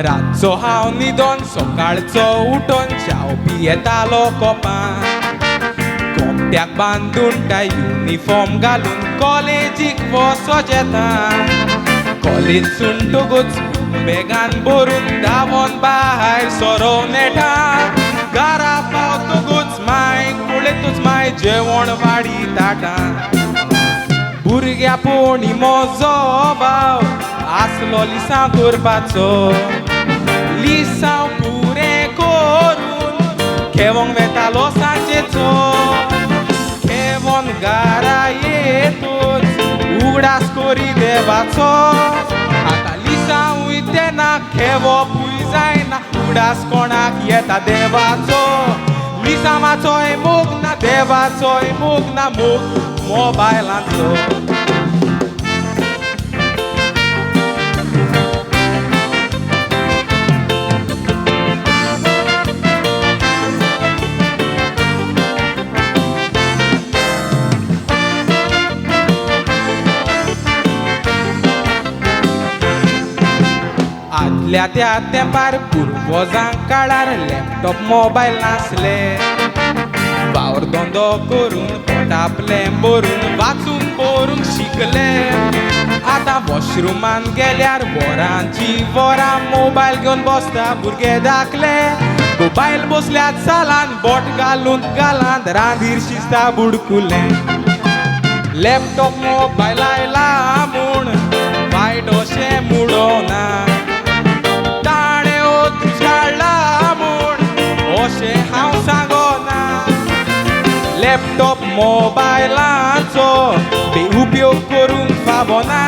रातचो हांव न्हिदोन सकाळचो उठोन चाव पियेतालो कोपान. कोमट्याक बांदून काय युनिफॉर्म घालून कॉलेजीक वचोंक येता. कॉलेज सुंटुकूच बेगान भरून धांवोन भायर सरोन येता. घरा पावतकूच माय कुळेतूच माय जेवण वाडी ताटां. भुरग्या पोणी म्हजो भाव आसलो लिसांव करपाचो. लिसांव पुरें करून खेवोंक वेतालो सांजेचो. खेवोन घरा येतूच उगडास करी देवाचो. आतां लिसांवूय तेन्ना खेवपूय जायना उगडास कोणाक येता देवाचो. लिसांवाचोय मोग ना देवाचोय मोग ना मोग मोबायलाचो. आदल्या त्या तेंपार पुर्वजांक काळार लॅपटॉप मोबायल नासले. वावर धंदो करून पोट आपलें भरून वाचून बरोवंक शिकले. आतां वॉशरुमान गेल्यार वरांची वरां मोबायल घेवन बसता भुरगे धाकले. मोबायल बसल्यात सालान बोट घालून गालांत रांदीर शिजता बुडकुलें. लॅपटॉप मोबायल आयला म्हूण वायट अशें मुडोना. ताणें ओतूच काडला म्हूण अशें हांव सांगोना. लॅपटॉप मोबायलाचो बेउपयोग करूंक फावना.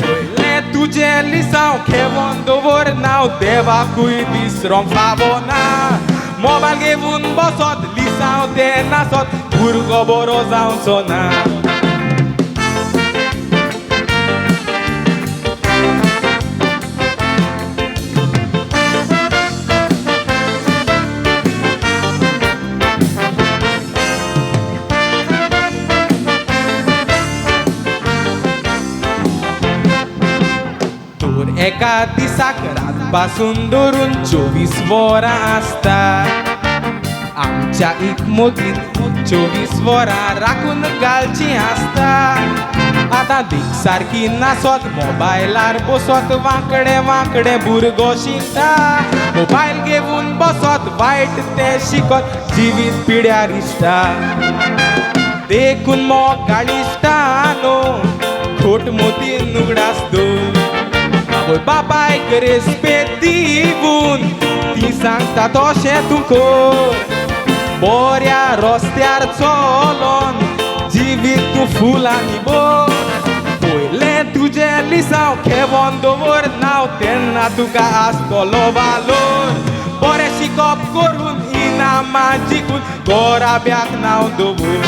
पयलें तुजें लिसांव खेवोन दवर नांव देवाकूय विसरोंक फावना. मोबायल घेवन बसत लिसांव ते नासत भुरगो बरो जावचो ना. एका दिसाक रात पासून धरून 24 वरां आसता. आमच्या इकमोगीत 24 वरां राखून घालची आसता. आतां दीक सारकी नासत मोबायलार बसत वांकडे वांकडे भुरगो शिकता. मोबायल घेवन बसत वायट ते शिकत जिवीत पिड्यार इश्टा. देखून मोगाळ इश्टा न्हू खोट मोतीन उगडास दवर. बापायक रेस्पेद दिवून ती सांगता तशें तूं कर. बऱ्या रस्त्यार चलोन जिवीत तूं फुलांनी भर. पयलें तुजें लिसांव खेवोन दवर नांव तेन्ना तुका आसतलो वालोर. बरें शिकप करून इनामां जिखून गोराब्याक नांव दवर.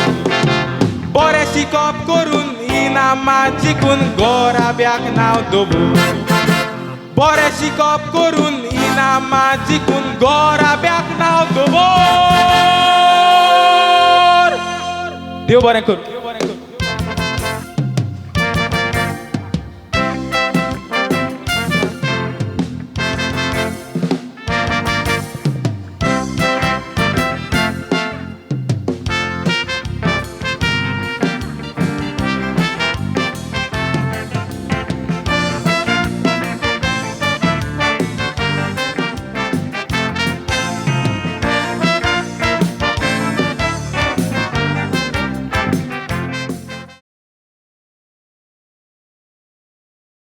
बरें शिकप करून इनामां जिखून गोराब्याक नांव दवर. बरें शिकप करून इनामां जिखून गोराब्याक नांव दवर. देव बरें करूं.